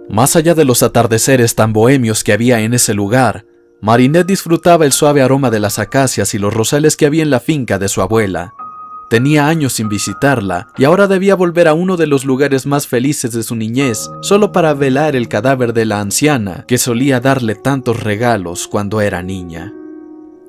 Más allá de los atardeceres tan bohemios que había en ese lugar, Marinette disfrutaba el suave aroma de las acacias y los rosales que había en la finca de su abuela. Tenía años sin visitarla y ahora debía volver a uno de los lugares más felices de su niñez solo para velar el cadáver de la anciana que solía darle tantos regalos cuando era niña.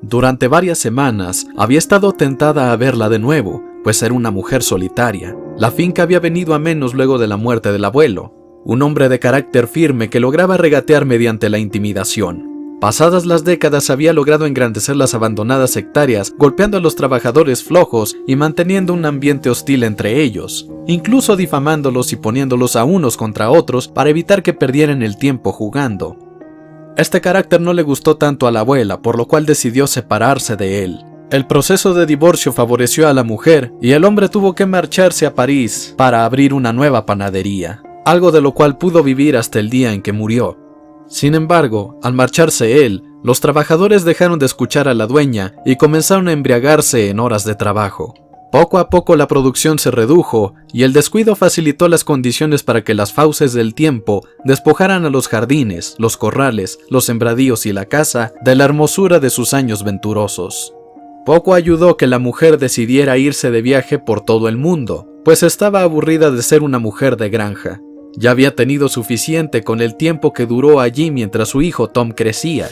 Durante varias semanas había estado tentada a verla de nuevo, pues era una mujer solitaria. La finca había venido a menos luego de la muerte del abuelo, un hombre de carácter firme que lograba regatear mediante la intimidación. Pasadas las décadas había logrado engrandecer las abandonadas hectáreas, golpeando a los trabajadores flojos y manteniendo un ambiente hostil entre ellos, incluso difamándolos y poniéndolos a unos contra otros para evitar que perdieran el tiempo jugando. Este carácter no le gustó tanto a la abuela, por lo cual decidió separarse de él. El proceso de divorcio favoreció a la mujer y el hombre tuvo que marcharse a París para abrir una nueva panadería, algo de lo cual pudo vivir hasta el día en que murió. Sin embargo, al marcharse él, los trabajadores dejaron de escuchar a la dueña y comenzaron a embriagarse en horas de trabajo. Poco a poco la producción se redujo y el descuido facilitó las condiciones para que las fauces del tiempo despojaran a los jardines, los corrales, los sembradíos y la casa de la hermosura de sus años venturosos. Poco ayudó que la mujer decidiera irse de viaje por todo el mundo, pues estaba aburrida de ser una mujer de granja. Ya había tenido suficiente con el tiempo que duró allí mientras su hijo Tom crecía.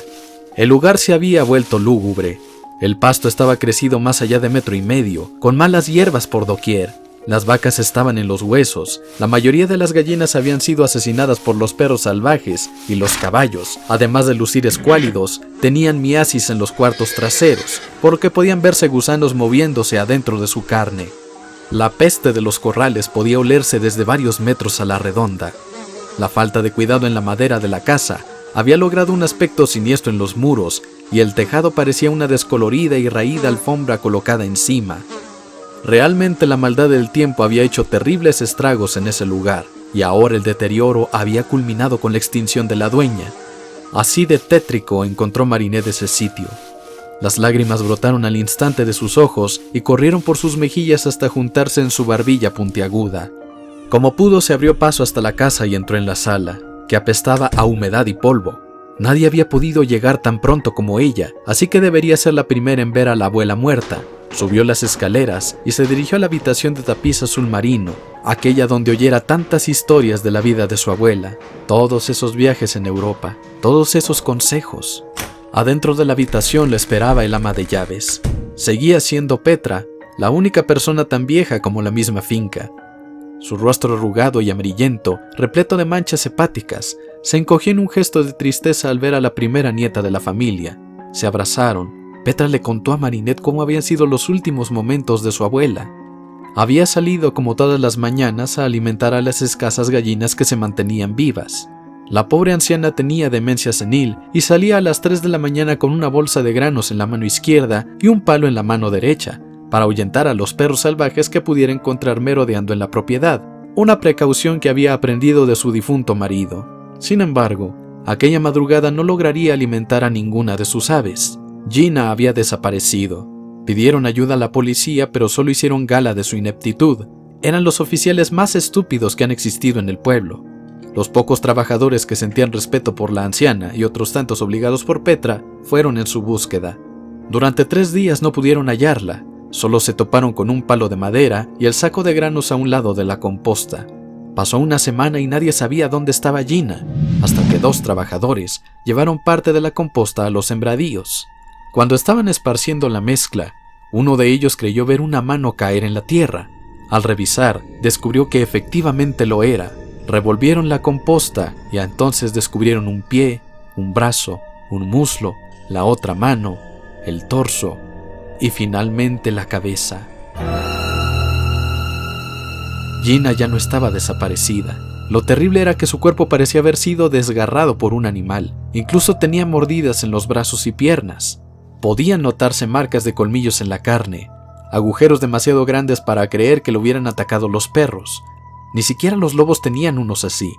El lugar se había vuelto lúgubre. El pasto estaba crecido más allá de 1,5 metros, con malas hierbas por doquier. Las vacas estaban en los huesos, la mayoría de las gallinas habían sido asesinadas por los perros salvajes y los caballos, además de lucir escuálidos, tenían miasis en los cuartos traseros, por lo que podían verse gusanos moviéndose adentro de su carne. La peste de los corrales podía olerse desde varios metros a la redonda. La falta de cuidado en la madera de la casa había logrado un aspecto siniestro en los muros y el tejado parecía una descolorida y raída alfombra colocada encima. Realmente la maldad del tiempo había hecho terribles estragos en ese lugar y ahora el deterioro había culminado con la extinción de la dueña. Así de tétrico encontró Marinette ese sitio. Las lágrimas brotaron al instante de sus ojos y corrieron por sus mejillas hasta juntarse en su barbilla puntiaguda. Como pudo se abrió paso hasta la casa y entró en la sala, que apestaba a humedad y polvo. Nadie había podido llegar tan pronto como ella, así que debería ser la primera en ver a la abuela muerta. Subió las escaleras y se dirigió a la habitación de tapiz azul marino, aquella donde oyera tantas historias de la vida de su abuela, todos esos viajes en Europa, todos esos consejos. Adentro de la habitación le esperaba el ama de llaves. Seguía siendo Petra, la única persona tan vieja como la misma finca. Su rostro arrugado y amarillento, repleto de manchas hepáticas, se encogió en un gesto de tristeza al ver a la primera nieta de la familia. Se abrazaron. Petra le contó a Marinette cómo habían sido los últimos momentos de su abuela. Había salido como todas las mañanas a alimentar a las escasas gallinas que se mantenían vivas. La pobre anciana tenía demencia senil y salía a las 3 de la mañana con una bolsa de granos en la mano izquierda y un palo en la mano derecha, para ahuyentar a los perros salvajes que pudiera encontrar merodeando en la propiedad, una precaución que había aprendido de su difunto marido. Sin embargo, aquella madrugada no lograría alimentar a ninguna de sus aves. Gina había desaparecido. Pidieron ayuda a la policía, pero solo hicieron gala de su ineptitud. Eran los oficiales más estúpidos que han existido en el pueblo. Los pocos trabajadores que sentían respeto por la anciana y otros tantos obligados por Petra fueron en su búsqueda. Durante 3 días no pudieron hallarla, solo se toparon con un palo de madera y el saco de granos a un lado de la composta. Pasó una semana y nadie sabía dónde estaba Gina, hasta que 2 trabajadores llevaron parte de la composta a los sembradíos. Cuando estaban esparciendo la mezcla, uno de ellos creyó ver una mano caer en la tierra. Al revisar, descubrió que efectivamente lo era. Revolvieron la composta y entonces descubrieron un pie, un brazo, un muslo, la otra mano, el torso y finalmente la cabeza. Gina ya no estaba desaparecida. Lo terrible era que su cuerpo parecía haber sido desgarrado por un animal. Incluso tenía mordidas en los brazos y piernas. Podían notarse marcas de colmillos en la carne, agujeros demasiado grandes para creer que lo hubieran atacado los perros. Ni siquiera los lobos tenían unos así,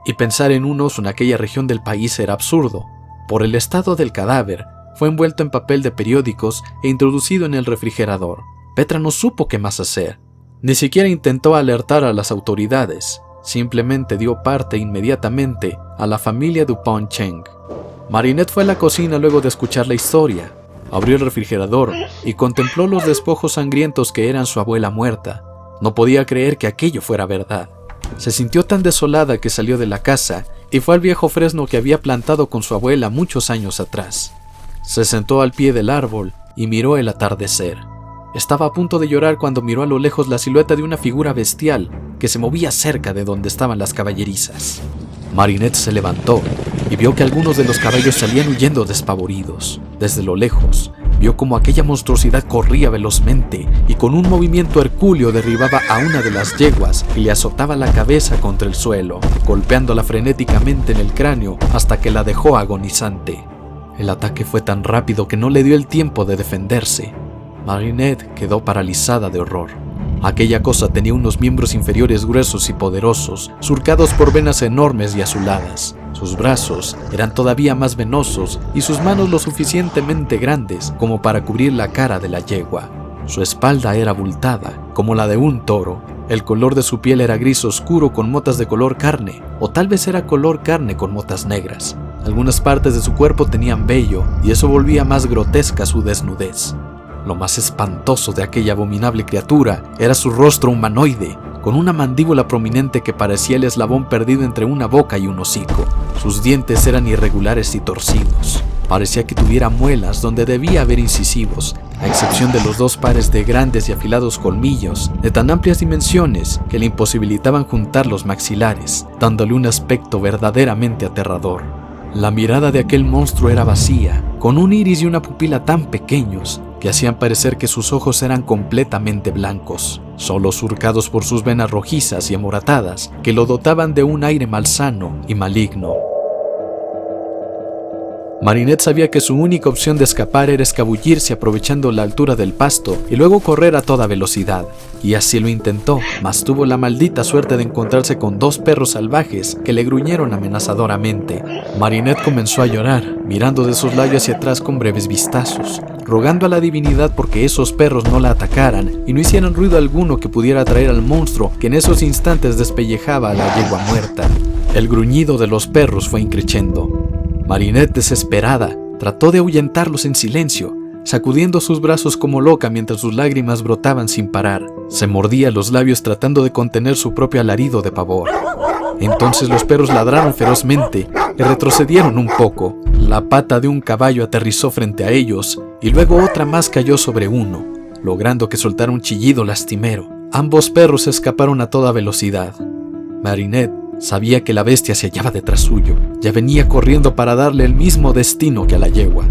y pensar en unos en aquella región del país era absurdo. Por el estado del cadáver, fue envuelto en papel de periódicos e introducido en el refrigerador. Petra no supo qué más hacer. Ni siquiera intentó alertar a las autoridades. simplemente dio parte inmediatamente a la familia Dupont-Cheng. Marinette fue a la cocina luego de escuchar la historia. Abrió el refrigerador y contempló los despojos sangrientos que eran su abuela muerta. No podía creer que aquello fuera verdad. Se sintió tan desolada que salió de la casa y fue al viejo fresno que había plantado con su abuela muchos años atrás. Se sentó al pie del árbol y miró el atardecer. Estaba a punto de llorar cuando miró a lo lejos la silueta de una figura bestial que se movía cerca de donde estaban las caballerizas. Marinette se levantó y vio que algunos de los caballos salían huyendo despavoridos. Desde lo lejos, vio como aquella monstruosidad corría velozmente y con un movimiento hercúleo derribaba a una de las yeguas y le azotaba la cabeza contra el suelo, golpeándola frenéticamente en el cráneo hasta que la dejó agonizante. El ataque fue tan rápido que no le dio el tiempo de defenderse. Marinette quedó paralizada de horror. Aquella cosa tenía unos miembros inferiores gruesos y poderosos, surcados por venas enormes y azuladas. Sus brazos eran todavía más venosos y sus manos lo suficientemente grandes como para cubrir la cara de la yegua. Su espalda era abultada, como la de un toro. El color de su piel era gris oscuro con motas de color carne, o tal vez era color carne con motas negras. Algunas partes de su cuerpo tenían vello, y eso volvía más grotesca su desnudez. Lo más espantoso de aquella abominable criatura era su rostro humanoide, con una mandíbula prominente que parecía el eslabón perdido entre una boca y un hocico. Sus dientes eran irregulares y torcidos. Parecía que tuviera muelas donde debía haber incisivos, a excepción de los dos pares de grandes y afilados colmillos, de tan amplias dimensiones que le imposibilitaban juntar los maxilares, dándole un aspecto verdaderamente aterrador. La mirada de aquel monstruo era vacía, con un iris y una pupila tan pequeños que hacían parecer que sus ojos eran completamente blancos, solo surcados por sus venas rojizas y amoratadas que lo dotaban de un aire malsano y maligno. Marinette sabía que su única opción de escapar era escabullirse aprovechando la altura del pasto y luego correr a toda velocidad. Y así lo intentó, mas tuvo la maldita suerte de encontrarse con dos perros salvajes que le gruñeron amenazadoramente. Marinette comenzó a llorar, mirando de soslayo hacia atrás con breves vistazos, rogando a la divinidad porque esos perros no la atacaran y no hicieran ruido alguno que pudiera atraer al monstruo que en esos instantes despellejaba a la yegua muerta. El gruñido de los perros fue increciendo. Marinette, desesperada, trató de ahuyentarlos en silencio, sacudiendo sus brazos como loca mientras sus lágrimas brotaban sin parar. Se mordía los labios tratando de contener su propio alarido de pavor. Entonces los perros ladraron ferozmente y retrocedieron un poco. La pata de un caballo aterrizó frente a ellos y luego otra más cayó sobre uno, logrando que soltara un chillido lastimero. Ambos perros escaparon a toda velocidad. Marinette sabía que la bestia se hallaba detrás suyo. Ya venía corriendo para darle el mismo destino que a la yegua.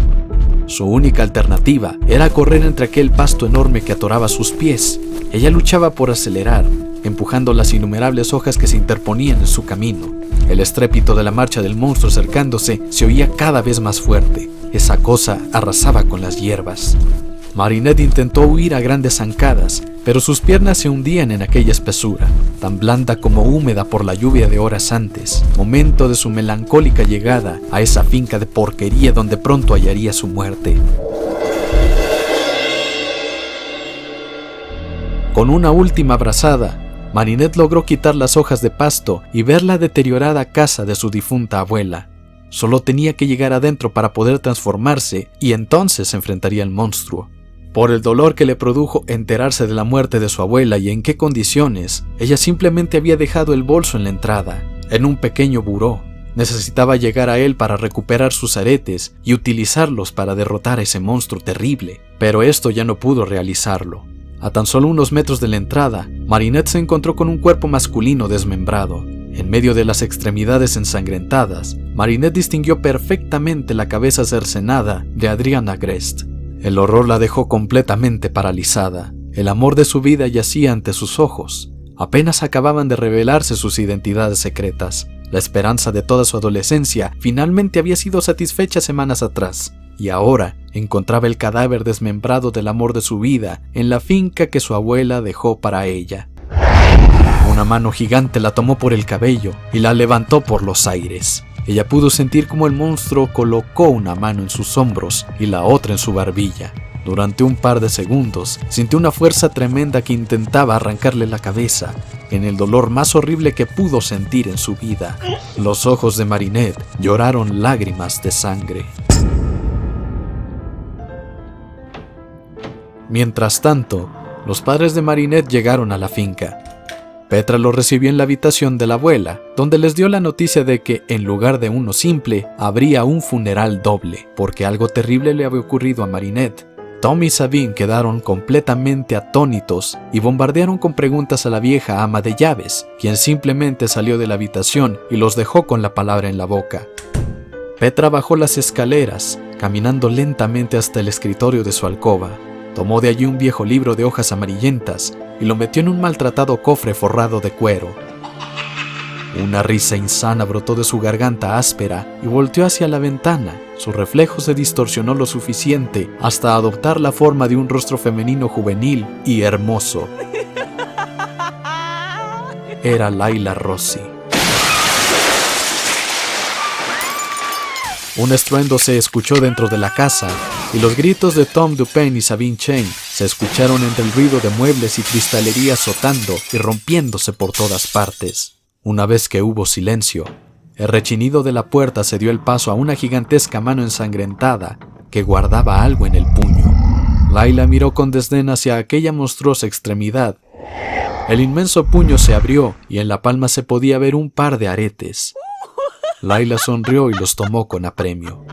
Su única alternativa era correr entre aquel pasto enorme que atoraba sus pies. Ella luchaba por acelerar, empujando las innumerables hojas que se interponían en su camino. El estrépito de la marcha del monstruo acercándose se oía cada vez más fuerte. Esa cosa arrasaba con las hierbas. Marinette intentó huir a grandes zancadas, pero sus piernas se hundían en aquella espesura, tan blanda como húmeda por la lluvia de horas antes, momento de su melancólica llegada a esa finca de porquería donde pronto hallaría su muerte. Con una última brazada, Marinette logró quitar las hojas de pasto y ver la deteriorada casa de su difunta abuela. Solo tenía que llegar adentro para poder transformarse y entonces se enfrentaría al monstruo. Por el dolor que le produjo enterarse de la muerte de su abuela y en qué condiciones, ella simplemente había dejado el bolso en la entrada, en un pequeño buró. Necesitaba llegar a él para recuperar sus aretes y utilizarlos para derrotar a ese monstruo terrible, pero esto ya no pudo realizarlo. A tan solo unos metros de la entrada, Marinette se encontró con un cuerpo masculino desmembrado. En medio de las extremidades ensangrentadas, Marinette distinguió perfectamente la cabeza cercenada de Adrian Agreste. El horror la dejó completamente paralizada. El amor de su vida yacía ante sus ojos. Apenas acababan de revelarse sus identidades secretas. La esperanza de toda su adolescencia finalmente había sido satisfecha semanas atrás, y ahora encontraba el cadáver desmembrado del amor de su vida en la finca que su abuela dejó para ella. Una mano gigante la tomó por el cabello y la levantó por los aires. Ella pudo sentir cómo el monstruo colocó una mano en sus hombros y la otra en su barbilla. Durante un par de segundos, sintió una fuerza tremenda que intentaba arrancarle la cabeza, en el dolor más horrible que pudo sentir en su vida. Los ojos de Marinette lloraron lágrimas de sangre. Mientras tanto, los padres de Marinette llegaron a la finca. Petra los recibió en la habitación de la abuela, donde les dio la noticia de que, en lugar de uno simple, habría un funeral doble, porque algo terrible le había ocurrido a Marinette. Tom y Sabine quedaron completamente atónitos y bombardearon con preguntas a la vieja ama de llaves, quien simplemente salió de la habitación y los dejó con la palabra en la boca. Petra bajó las escaleras, caminando lentamente hasta el escritorio de su alcoba. Tomó de allí un viejo libro de hojas amarillentas y lo metió en un maltratado cofre forrado de cuero. Una risa insana brotó de su garganta áspera y volteó hacia la ventana. Su reflejo se distorsionó lo suficiente hasta adoptar la forma de un rostro femenino juvenil y hermoso. Era Laila Rossi. Un estruendo se escuchó dentro de la casa y los gritos de Tom Dupin y Sabine Chen se escucharon entre el ruido de muebles y cristalería azotando y rompiéndose por todas partes. Una vez que hubo silencio, el rechinido de la puerta cedió el paso a una gigantesca mano ensangrentada que guardaba algo en el puño. Laila miró con desdén hacia aquella monstruosa extremidad. El inmenso puño se abrió y en la palma se podía ver un par de aretes. Laila sonrió y los tomó con apremio.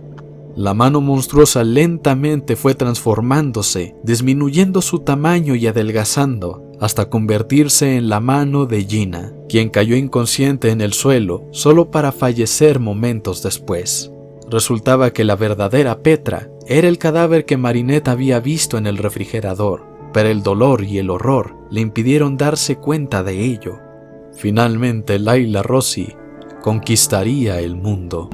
La mano monstruosa lentamente fue transformándose, disminuyendo su tamaño y adelgazando, hasta convertirse en la mano de Gina, quien cayó inconsciente en el suelo solo para fallecer momentos después. Resultaba que la verdadera Petra era el cadáver que Marinette había visto en el refrigerador, pero el dolor y el horror le impidieron darse cuenta de ello. Finalmente, Laila Rossi conquistaría el mundo.